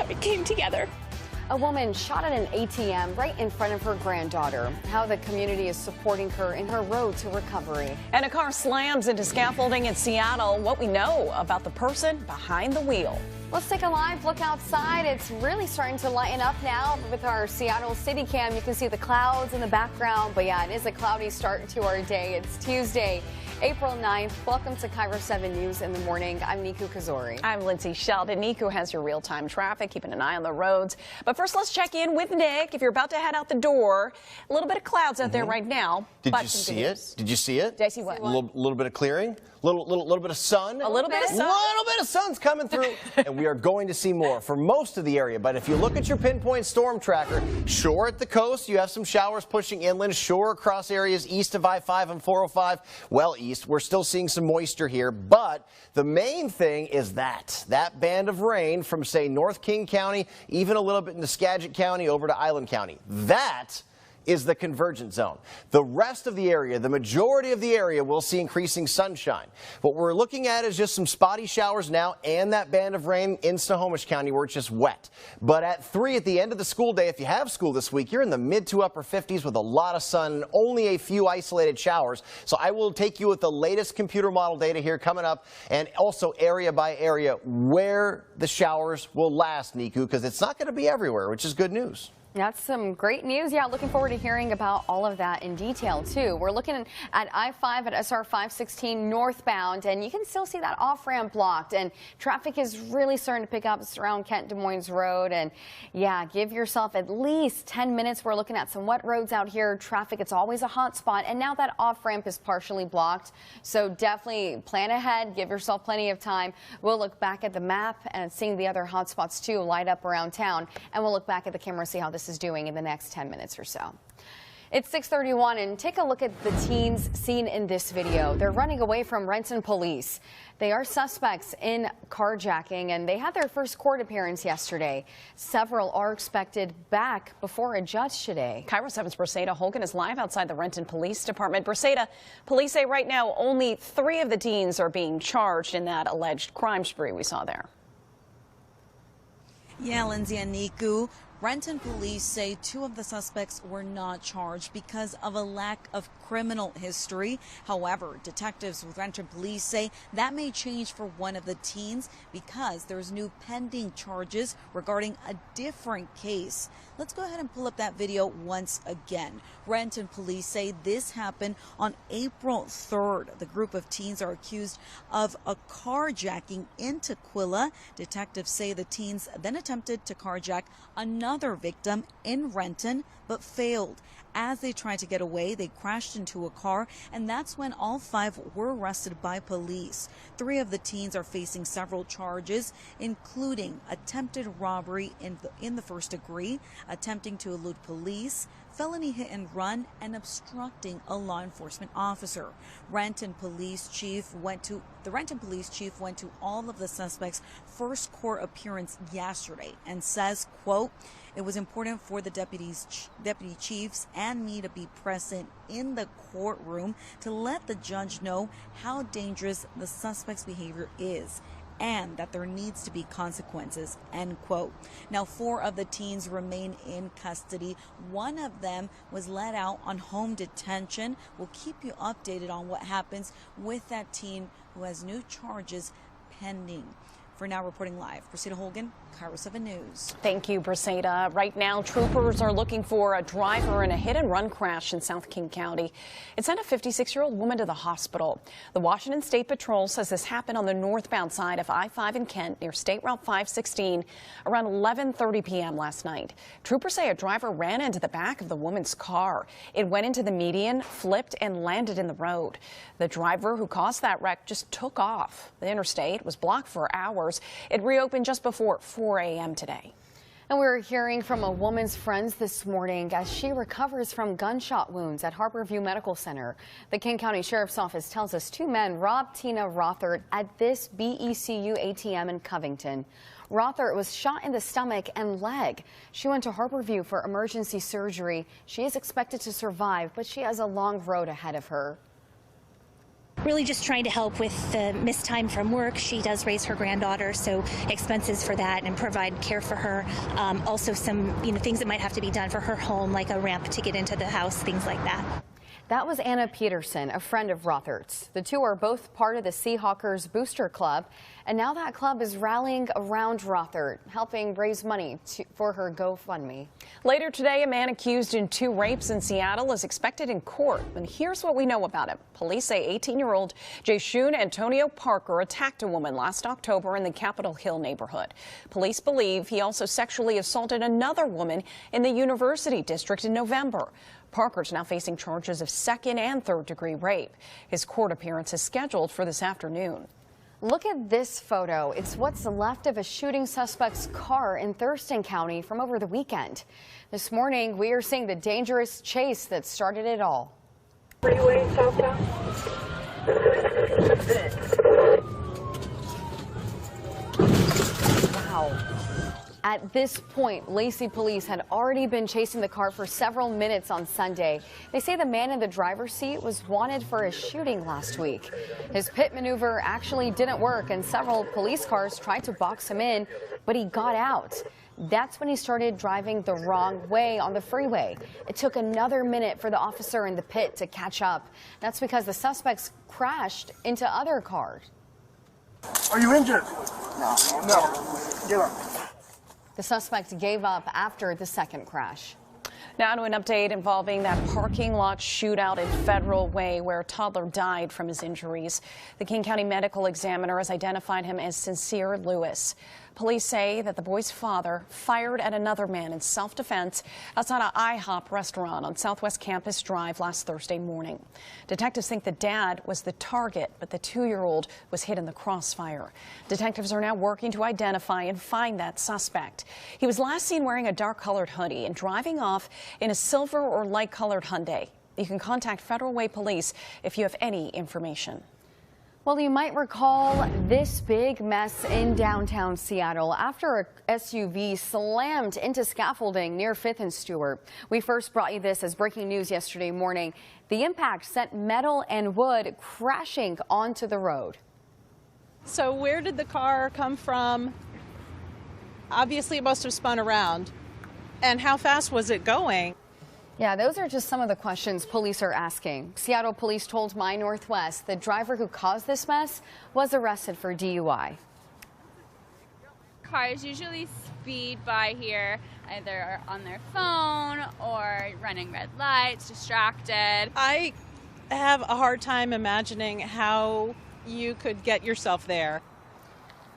it came together. A woman shot at an ATM right in front of her granddaughter. How the community is supporting her in her road to recovery. And a car slams into scaffolding in Seattle. What we know about the person behind the wheel. Let's take a live look outside. It's really starting to lighten up now with our Seattle City Cam. You can see the clouds in the background. But yeah, it is a cloudy start to our day. It's Tuesday, April 9th. Welcome to KIRO 7 News in the morning. I'm Niku Kazori. I'm Lindsay Sheldon. Niku has your real-time traffic, keeping an eye on the roads. But first, let's check in with Nick. If you're about to head out the door, a little bit of clouds out there right now. Did you see it? Did you see it? Did I see what? A little bit of clearing, little bit of sun. A little bit of sun. A little bit of sun's coming through, and we are going to see more for most of the area. But if you look at your pinpoint storm tracker, sure at the coast you have some showers pushing inland, sure across areas east of I-5 and 405, well east, we're still seeing some moisture here. But the main thing is that band of rain from, say, North King County, even a little bit into Skagit County over to Island County. That is the convergence zone. The rest of the area, the majority of the area, will see increasing sunshine. What we're looking at is just some spotty showers now and that band of rain in Snohomish County where it's just wet. But at 3 at the end of the school day, if you have school this week, you're in the mid to upper 50s with a lot of sun and only a few isolated showers. So I will take you with the latest computer model data here coming up, and also area by area where the showers will last, Niku, because it's not going to be everywhere, which is good news. That's some great news. Yeah, looking forward to hearing about all of that in detail, too. We're looking at I-5 at SR 516 northbound, and you can still see that off-ramp blocked. And traffic is really starting to pick up around Kent Des Moines Road. And, yeah, give yourself at least 10 minutes. We're looking at some wet roads out here. Traffic, it's always a hot spot. And now that off-ramp is partially blocked. So definitely plan ahead. Give yourself plenty of time. We'll look back at the map and seeing the other hot spots, too, light up around town. And we'll look back at the camera, see how this is doing in the next 10 minutes or so. It's 6:31, and take a look at the teens seen in this video. They're running away from Renton police. They are suspects in carjacking, and they had their first court appearance yesterday. Several are expected back before a judge today. KIRO 7's Briseida Holgen is live outside the Renton Police Department. Briseida, police say right now only 3 of the teens are being charged in that alleged crime spree we saw there. Yeah, Lindsay and Niku. Renton police say 2 of the suspects were not charged because of a lack of criminal history. However, detectives with Renton police say that may change for one of the teens because there's new pending charges regarding a different case. Let's go ahead and pull up that video once again. Renton police say this happened on April 3rd. The group of teens are accused of a carjacking in Tukwila. Detectives say the teens then attempted to carjack another victim in Renton, but failed. As they tried to get away, they crashed into a car, and that's when all 5 were arrested by police. 3 of the teens are facing several charges, including attempted robbery in the first degree, attempting to elude police, felony hit and run, and obstructing a law enforcement officer. The Renton police chief went to all of the suspects' first court appearance yesterday and says, quote, "It was important for the deputy chiefs and me to be present in the courtroom to let the judge know how dangerous the suspect's behavior is and that there needs to be consequences," end quote. Now, 4 of the teens remain in custody. 1 of them was let out on home detention. We'll keep you updated on what happens with that teen who has new charges pending. For now, reporting live, Briseida Holgen, KIRO 7 News. Thank you, Briseida. Right now, troopers are looking for a driver in a hit-and-run crash in South King County. It sent a 56-year-old woman to the hospital. The Washington State Patrol says this happened on the northbound side of I-5 in Kent near State Route 516 around 11:30 p.m. last night. Troopers say a driver ran into the back of the woman's car. It went into the median, flipped, and landed in the road. The driver who caused that wreck just took off. The interstate was blocked for hours. It reopened just before 4 a.m. today. And we're hearing from a woman's friends this morning as she recovers from gunshot wounds at Harborview Medical Center. The King County Sheriff's Office tells us 2 men robbed Tina Rothert at this BECU ATM in Covington. Rothert was shot in the stomach and leg. She went to Harborview for emergency surgery. She is expected to survive, but she has a long road ahead of her. Really just trying to help with the missed time from work. She does raise her granddaughter, so expenses for that and provide care for her. Also some things that might have to be done for her home, like a ramp to get into the house, things like that. That was Anna Peterson, a friend of Rothert's. The two are both part of the Seahawkers Booster Club, and now that club is rallying around Rothert, helping raise money for her GoFundMe. Later today, a man accused in 2 rapes in Seattle is expected in court. And here's what we know about him. Police say 18-year-old Jayshun Antonio Parker attacked a woman last October in the Capitol Hill neighborhood. Police believe he also sexually assaulted another woman in the University District in November. Parker's now facing charges of 2nd and 3rd degree rape. His court appearance is scheduled for this afternoon. Look at this photo. It's what's left of a shooting suspect's car in Thurston County from over the weekend. This morning, we are seeing the dangerous chase that started it all. Freeway southbound. Wow. At this point, Lacey police had already been chasing the car for several minutes on Sunday. They say the man in the driver's seat was wanted for a shooting last week. His pit maneuver actually didn't work, and several police cars tried to box him in, but he got out. That's when he started driving the wrong way on the freeway. It took another minute for the officer in the pit to catch up. That's because the suspects crashed into other cars. Are you injured? No. Get up. The suspect gave up after the second crash. Now to an update involving that parking lot shootout in Federal Way where a toddler died from his injuries. The King County Medical Examiner has identified him as Sincere Lewis. Police say that the boy's father fired at another man in self-defense outside an IHOP restaurant on Southwest Campus Drive last Thursday morning. Detectives think the dad was the target, but the 2-year-old was hit in the crossfire. Detectives are now working to identify and find that suspect. He was last seen wearing a dark-colored hoodie and driving off in a silver or light-colored Hyundai. You can contact Federal Way Police if you have any information. Well, you might recall this big mess in downtown Seattle after a SUV slammed into scaffolding near 5th and Stewart. We first brought you this as breaking news yesterday morning. The impact sent metal and wood crashing onto the road. So where did the car come from? Obviously, it must have spun around. And how fast was it going? Yeah, those are just some of the questions police are asking. Seattle police told My Northwest the driver who caused this mess was arrested for DUI. Cars usually speed by here, either on their phone or running red lights, distracted. I have a hard time imagining how you could get yourself there.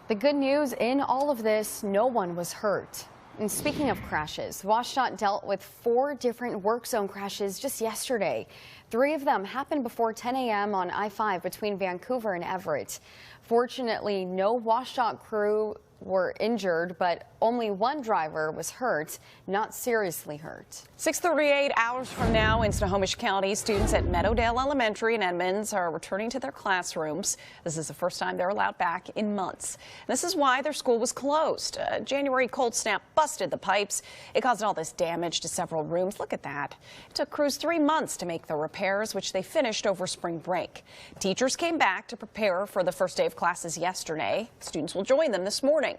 The good news in all of this, no one was hurt. And speaking of crashes, WashDOT dealt with 4 different work zone crashes just yesterday. 3 of them happened before 10 a.m. on I-5 between Vancouver and Everett. Fortunately, no WashDOT crew were injured, but only 1 driver was hurt, not seriously hurt. 6:38 hours from now in Snohomish County, students at Meadowdale Elementary in Edmonds are returning to their classrooms. This is the first time they're allowed back in months. This is why their school was closed. A January cold snap busted the pipes. It caused all this damage to several rooms. Look at that. It took crews 3 months to make the repairs, which they finished over spring break. Teachers came back to prepare for the first day of classes yesterday. Students will join them this morning.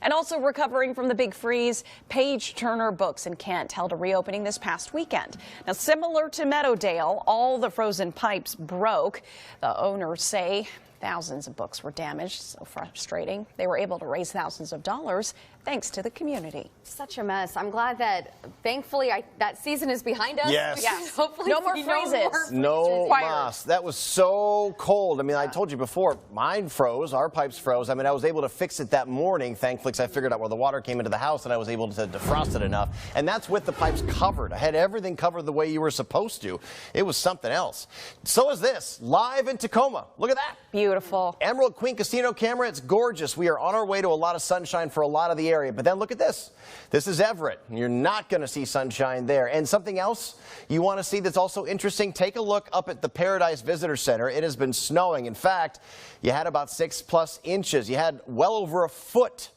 And also recovering from the big freeze, Page Turner Books in Kent held a reopening this past weekend. Now, similar to Meadowdale, all the frozen pipes broke. The owners say thousands of books were damaged. So frustrating. They were able to raise thousands of dollars thanks to the community. Such a mess. I'm glad that thankfully that season is behind us. Yes. Hopefully No more freezes. No mas. That was so cold. I mean, I told you before, mine froze. Our pipes froze. I mean, I was able to fix it that morning, thankfully, because I figured out where the water came into the house and I was able to defrost it enough. And that's with the pipes covered. I had everything covered the way you were supposed to. It was something else. So is this, live in Tacoma. Look at that. Beautiful. Emerald Queen Casino camera. It's gorgeous. We are on our way to a lot of sunshine for a lot of the area. But then look at this. This is Everett. You're not going to see sunshine there. And something else you want to see that's also interesting, take a look up at the Paradise Visitor Center. It has been snowing. In fact, you had about 6+ inches. You had well over a foot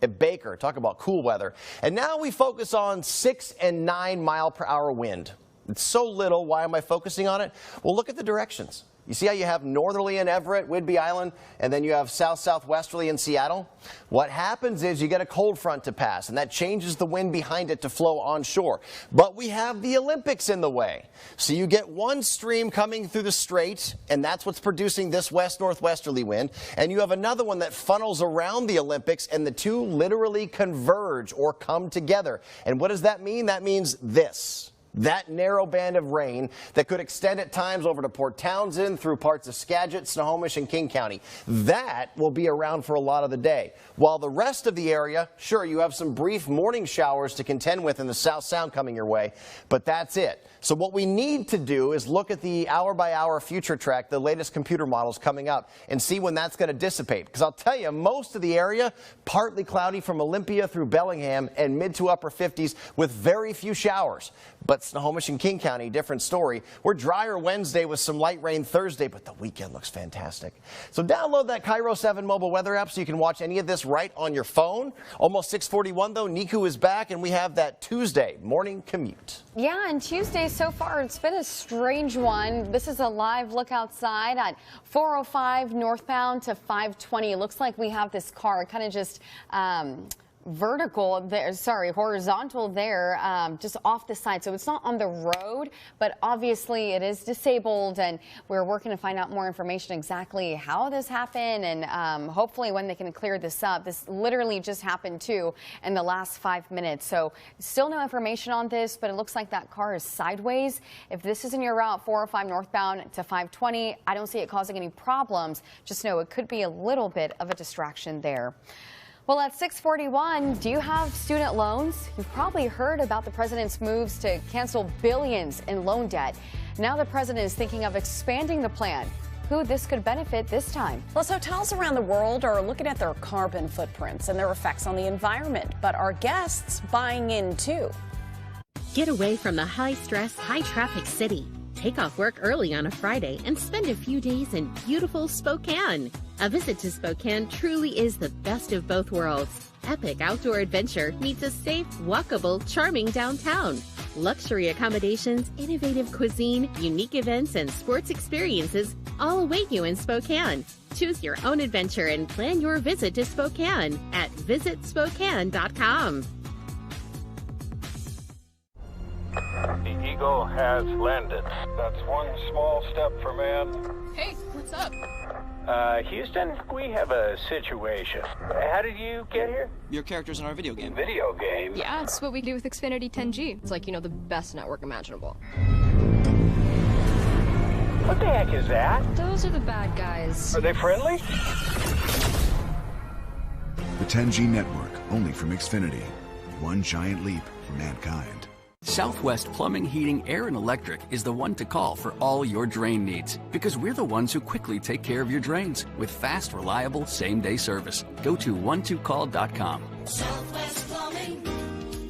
at Baker. Talk about cool weather. And now we focus on 6 and 9 mile per hour wind. It's so little. Why am I focusing on it? Well, look at the directions. You see how you have northerly in Everett, Whidbey Island, and then you have south-southwesterly in Seattle? What happens is you get a cold front to pass, and that changes the wind behind it to flow onshore. But we have the Olympics in the way. So you get one stream coming through the strait, and that's what's producing this west-northwesterly wind. And you have another one that funnels around the Olympics, and the two literally converge or come together. And what does that mean? That means this. That narrow band of rain that could extend at times over to Port Townsend through parts of Skagit, Snohomish, and King County. That will be around for a lot of the day. While the rest of the area, sure, you have some brief morning showers to contend with in the South Sound coming your way, but that's it. So what we need to do is look at the hour-by-hour future track, the latest computer models coming up, and see when that's going to dissipate. Because I'll tell you, most of the area, partly cloudy from Olympia through Bellingham and mid to upper 50s with very few showers. But Snohomish and King County, different story. We're drier Wednesday with some light rain Thursday, but the weekend looks fantastic. So download that Cairo 7 mobile weather app so you can watch any of this right on your phone. Almost 6:41 though, Niku is back, and we have that Tuesday morning commute. Yeah, and Tuesday so far, it's been a strange one. This is a live look outside at 405 northbound to 520. It looks like we have this car kind of just horizontal there, just off the side. So it's not on the road, but obviously it is disabled, and we're working to find out more information exactly how this happened, and hopefully when they can clear this up. This literally just happened too in the last 5 minutes. So still no information on this, but it looks like that car is sideways. If this is in your route 405 northbound to 520, I don't see it causing any problems. Just know it could be a little bit of a distraction there. Well, at 6:41, do you have student loans? You've probably heard about the president's moves to cancel billions in loan debt. Now the president is thinking of expanding the plan. Who this could benefit this time? Plus, hotels around the world are looking at their carbon footprints and their effects on the environment. But are guests buying in too? Get away from the high-stress, high-traffic city. Take off work early on a Friday and spend a few days in beautiful Spokane. A visit to Spokane truly is the best of both worlds. Epic outdoor adventure meets a safe, walkable, charming downtown. Luxury accommodations, innovative cuisine, unique events, and sports experiences all await you in Spokane. Choose your own adventure and plan your visit to Spokane at visitspokane.com. The Eagle has landed. That's one small step for man. Hey, what's up? Houston, we have a situation. How did you get here? Your character's in our video game. Video game? Yeah, it's what we do with Xfinity 10G. It's like, the best network imaginable. What the heck is that? Those are the bad guys. Are they friendly? The 10G network, only from Xfinity. One giant leap for mankind. Southwest Plumbing, Heating, Air, and Electric is the one to call for all your drain needs, because we're the ones who quickly take care of your drains with fast, reliable, same-day service. Go to 1-2call.com. Southwest Plumbing,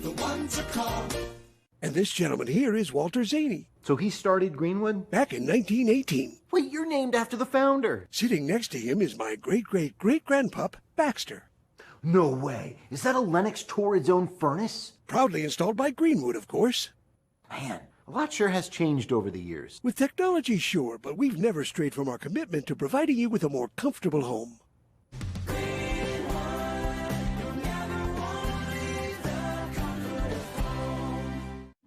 the one to call. And this gentleman here is Walter Zaney. So he started Greenwood? Back in 1918. Wait, you're named after the founder. Sitting next to him is my great-great-great-grandpup, Baxter. No way. Is that a Lennox Torrid's own furnace? Proudly installed by Greenwood, of course. Man, a lot sure has changed over the years. With technology, sure, but we've never strayed from our commitment to providing you with a more comfortable home.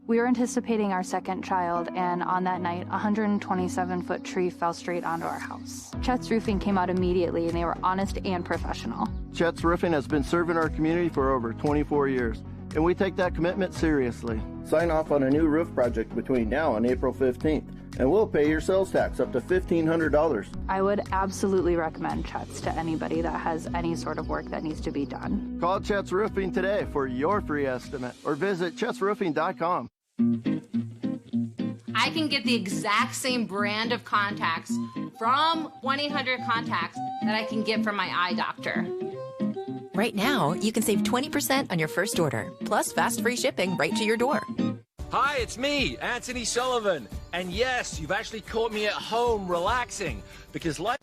We were anticipating our second child, and on that night, a 127-foot tree fell straight onto our house. Chet's Roofing came out immediately, and they were honest and professional. Chet's Roofing has been serving our community for over 24 years, and we take that commitment seriously. Sign off on a new roof project between now and April 15th, and we'll pay your sales tax up to $1,500. I would absolutely recommend Chet's to anybody that has any sort of work that needs to be done. Call Chet's Roofing today for your free estimate, or visit chetsroofing.com. I can get the exact same brand of contacts from 1-800-CONTACTS that I can get from my eye doctor. Right now, you can save 20% on your first order, plus fast free shipping right to your door. Hi, it's me, Anthony Sullivan. And yes, you've actually caught me at home relaxing, because life...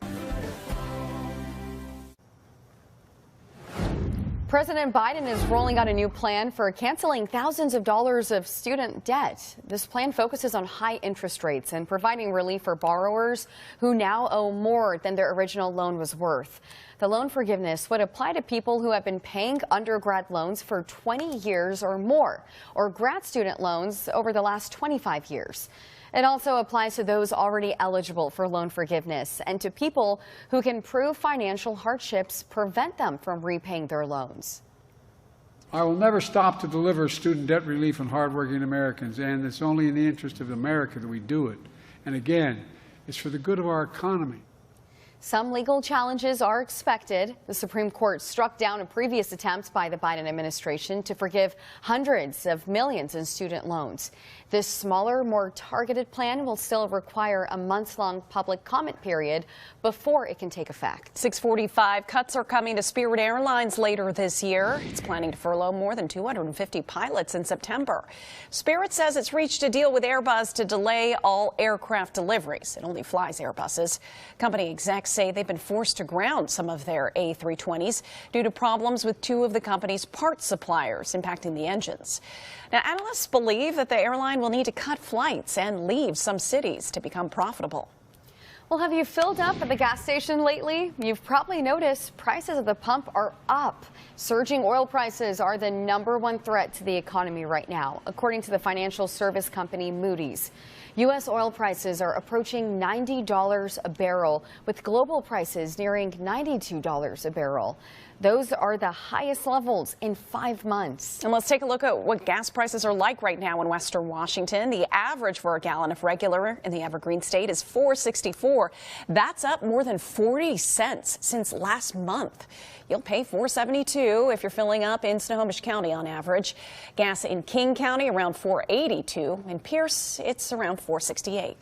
President Biden is rolling out a new plan for canceling thousands of dollars of student debt. This plan focuses on high interest rates and providing relief for borrowers who now owe more than their original loan was worth. The loan forgiveness would apply to people who have been paying undergrad loans for 20 years or more, or grad student loans over the last 25 years. It also applies to those already eligible for loan forgiveness and to people who can prove financial hardships prevent them from repaying their loans. I will never stop to deliver student debt relief on hardworking Americans, and it's only in the interest of America that we do it. And again, it's for the good of our economy. Some legal challenges are expected. The Supreme Court struck down a previous attempt by the Biden administration to forgive hundreds of millions in student loans. This smaller, more targeted plan will still require a month-long public comment period before it can take effect. 6:45, cuts are coming to Spirit Airlines later this year. It's planning to furlough more than 250 pilots in September. Spirit says it's reached a deal with Airbus to delay all aircraft deliveries. It only flies Airbuses. Company execs say they've been forced to ground some of their A320s due to problems with two of the company's parts suppliers impacting the engines. Now, analysts believe that the airline will need to cut flights and leave some cities to become profitable. Well, have you filled up at the gas station lately? You've probably noticed prices at the pump are up. Surging oil prices are the #1 threat to the economy right now, according to the financial service company Moody's. U.S. oil prices are approaching $90 a barrel, with global prices nearing $92 a barrel. Those are the highest levels in 5 months. And let's take a look at what gas prices are like right now in Western Washington. The average for a gallon of regular in the Evergreen State is $4.64. That's up more than 40 cents since last month. You'll pay $4.72 if you're filling up in Snohomish County on average. Gas in King County around $4.82. In Pierce, it's around $4.68.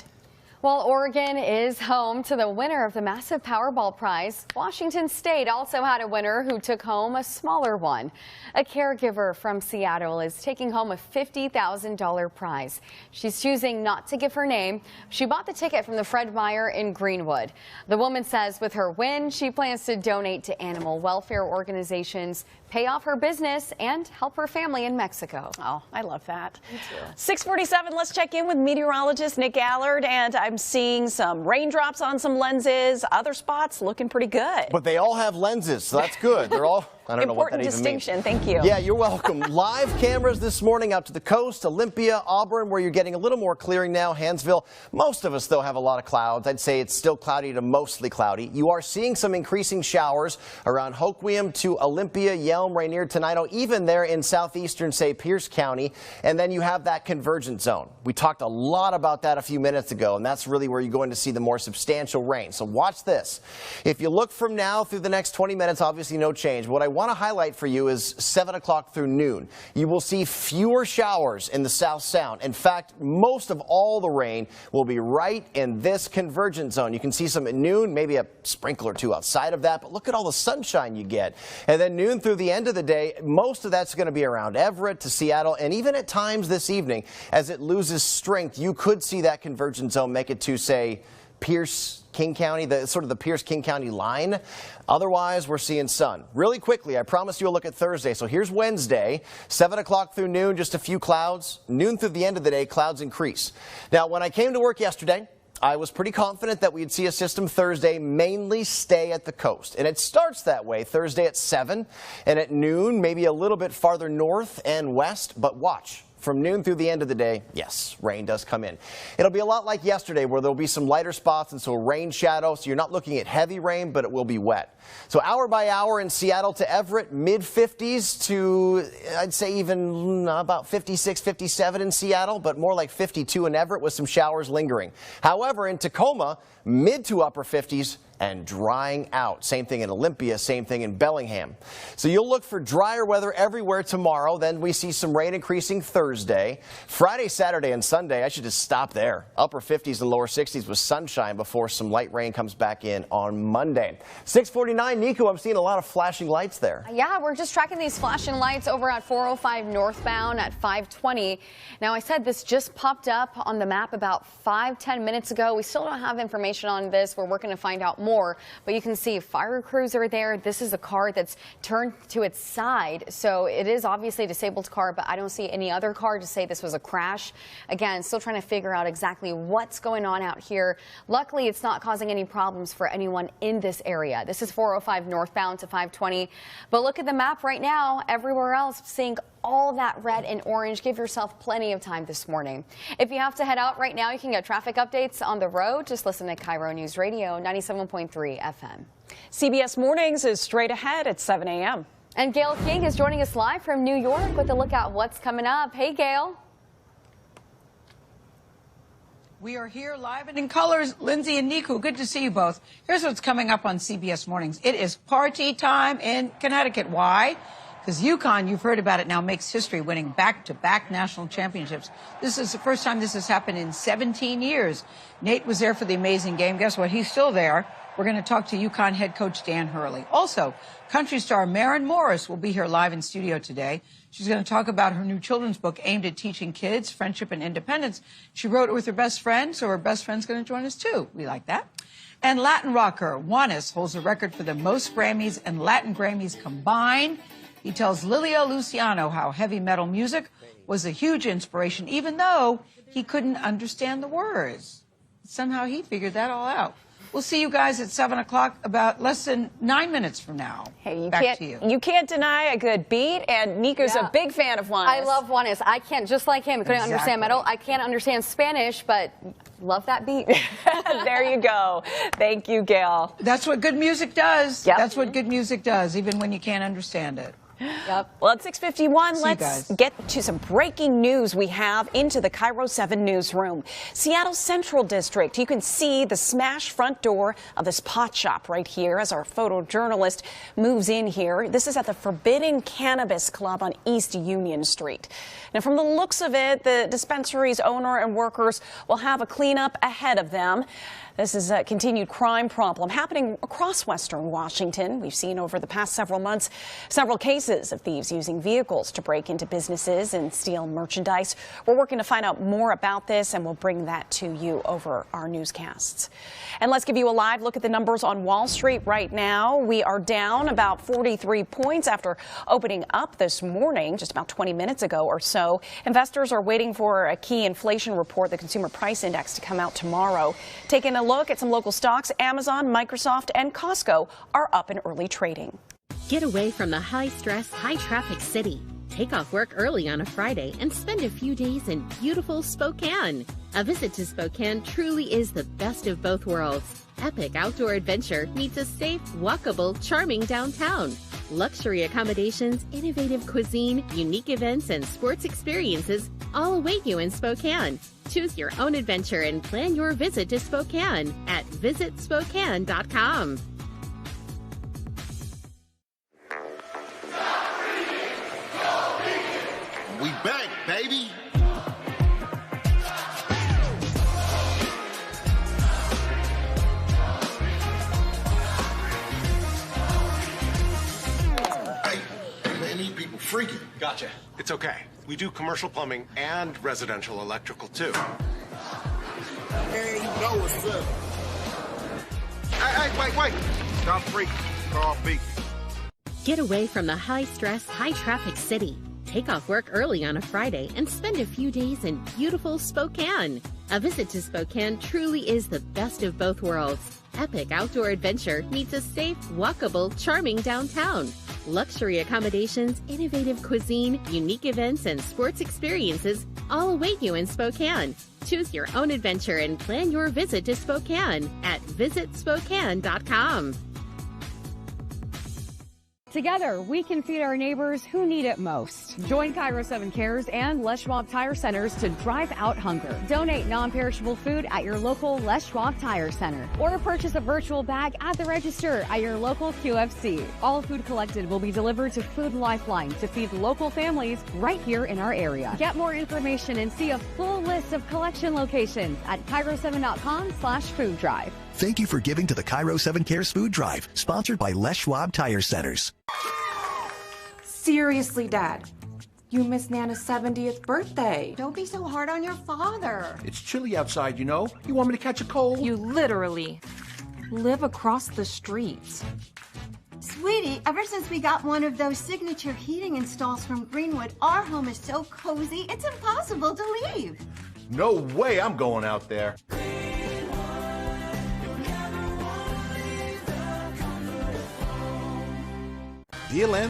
While Oregon is home to the winner of the massive Powerball prize, Washington State also had a winner who took home a smaller one. A caregiver from Seattle is taking home a $50,000 prize. She's choosing not to give her name. She bought the ticket from the Fred Meyer in Greenwood. The woman says with her win, she plans to donate to animal welfare organizations, pay off her business, and help her family in Mexico. Oh, I love that. Me too. 6:47, let's check in with meteorologist Nick Allard, and I'm seeing some raindrops on some lenses, other spots looking pretty good. But they all have lenses, so that's good. They're all, I don't know what that even means. Important distinction, thank you. Yeah, you're welcome. Live cameras this morning out to the coast, Olympia, Auburn, where you're getting a little more clearing now, Hansville. Most of us, though, have a lot of clouds. I'd say it's still cloudy to mostly cloudy. You are seeing some increasing showers around Hoquiam to Olympia, Yelm, Rainier, Tenino, even there in southeastern, say, Pierce County. And then you have that convergence zone. We talked a lot about that a few minutes ago, and that's really where you're going to see the more substantial rain. So watch this. If you look from now through the next 20 minutes, obviously no change. What I want to highlight for you is 7 o'clock through noon. You will see fewer showers in the South Sound. In fact, most of all the rain will be right in this convergence zone. You can see some at noon, maybe a sprinkle or two outside of that, but look at all the sunshine you get. And then noon through the end of the day, most of that's going to be around Everett to Seattle, and even at times this evening, as it loses strength, you could see that convergence zone make it to, say, Pierce, King County, the Pierce-King County line. Otherwise, we're seeing sun. Really quickly, I promised you a look at Thursday. So here's Wednesday, 7 o'clock through noon, just a few clouds. Noon through the end of the day, clouds increase. Now, when I came to work yesterday, I was pretty confident that we'd see a system Thursday mainly stay at the coast. And it starts that way Thursday at 7 and at noon, maybe a little bit farther north and west. But watch. From noon through the end of the day, yes, rain does come in. It'll be a lot like yesterday where there'll be some lighter spots and so rain shadow. So you're not looking at heavy rain, but it will be wet. So hour by hour in Seattle to Everett, mid-50s to, I'd say even about 56, 57 in Seattle, but more like 52 in Everett with some showers lingering. However, in Tacoma, mid to upper 50s and drying out. Same thing in Olympia, same thing in Bellingham. So you'll look for drier weather everywhere tomorrow. Then we see some rain increasing Thursday. Friday, Saturday, and Sunday, I should just stop there. Upper 50s and lower 60s with sunshine before some light rain comes back in on Monday. 6:49, Nico, I'm seeing a lot of flashing lights there. Yeah, we're just tracking these flashing lights over at 405 northbound at 520. Now, I said this just popped up on the map about 5-10 minutes ago. We still don't have information on this. We're working to find out more. more. But you can see fire crews are there. This is a car that's turned to its side. So it is obviously a disabled car, but I don't see any other car to say this was a crash. Again, still trying to figure out exactly what's going on out here. Luckily, it's not causing any problems for anyone in this area. This is 405 northbound to 520. But look at the map right now. Everywhere else, seeing all that red and orange. Give yourself plenty of time this morning. If you have to head out right now, you can get traffic updates on the road. Just listen to Cairo News Radio 97.3 FM. CBS Mornings is straight ahead at 7 a.m. And Gail King is joining us live from New York with a look at what's coming up. Hey, Gail. We are here live and in colors. Lindsay and Niku, good to see you both. Here's what's coming up on CBS Mornings. It is party time in Connecticut. Why? Because UConn, you've heard about it now, makes history, winning back-to-back national championships. This is the first time this has happened in 17 years. Nate was there for the amazing game. Guess what? He's still there. We're going to talk to UConn head coach Dan Hurley. Also, country star Maren Morris will be here live in studio today. She's going to talk about her new children's book aimed at teaching kids friendship and independence. She wrote it with her best friend, so her best friend's going to join us too. We like that. And Latin rocker Juanes holds the record for the most Grammys and Latin Grammys combined. He tells Lilia Luciano how heavy metal music was a huge inspiration, even though he couldn't understand the words. Somehow he figured that all out. We'll see you guys at 7 o'clock, about less than 9 minutes from now. Hey, Back to you. You can't deny a good beat, and Niku's a big fan of Juanes. I love Juanes. I can't, just like him, couldn't understand metal. I can't understand Spanish, but love that beat. There you go. Thank you, Gail. That's what good music does. Yep. That's what good music does, even when you can't understand it. Yep. Well, at 6:51, let's guys. get to some breaking news we have into the Cairo 7 newsroom. Seattle Central District. You can see the smashed front door of this pot shop right here as our photojournalist moves in here. This is at the Forbidden Cannabis Club on East Union Street. Now, from the looks of it, the dispensary's owner and workers will have a cleanup ahead of them. This is a continued crime problem happening across Western Washington. We've seen over the past several months several cases of thieves using vehicles to break into businesses and steal merchandise. We're working to find out more about this, and we'll bring that to you over our newscasts. And let's give you a live look at the numbers on Wall Street right now. We are down about 43 points after opening up this morning, just about 20 minutes ago or so. Investors are waiting for a key inflation report, the Consumer Price Index, to come out tomorrow. Taking a look at some local stocks, Amazon, Microsoft, and Costco are up in early trading. Get away from the high-stress, high-traffic city. Take off work early on a Friday and spend a few days in beautiful Spokane. A visit to Spokane truly is the best of both worlds. Epic outdoor adventure meets a safe, walkable, charming downtown. Luxury accommodations, innovative cuisine, unique events, and sports experiences all await you in Spokane. Choose your own adventure and plan your visit to Spokane at visitspokane.com. We back, baby. Hey, man, these people freaking. Gotcha. It's okay. We do commercial plumbing and residential electrical too. Man, you know what's up. Hey, wait. Stop freaking. Call beat. Get away from the high-stress, high-traffic city. Take off work early on a Friday and spend a few days in beautiful Spokane. A visit to Spokane truly is the best of both worlds. Epic outdoor adventure meets a safe, walkable, charming downtown. Luxury accommodations, innovative cuisine, unique events, and sports experiences all await you in Spokane. Choose your own adventure and plan your visit to Spokane at visitspokane.com. Together, we can feed our neighbors who need it most. Join Cairo 7 Cares and Les Schwab Tire Centers to drive out hunger. Donate non-perishable food at your local Les Schwab Tire Center, or purchase a virtual bag at the register at your local QFC. All food collected will be delivered to Food Lifeline to feed local families right here in our area. Get more information and see a full list of collection locations at Cairo7.com/food drive. Thank you for giving to the Cairo 7 Cares Food Drive, sponsored by Les Schwab Tire Centers. Seriously, Dad. You missed Nana's 70th birthday. Don't be so hard on your father. It's chilly outside, you know. You want me to catch a cold? You literally live across the street. Sweetie, ever since we got one of those signature heating installs from Greenwood, our home is so cozy, it's impossible to leave. No way I'm going out there. Dear Land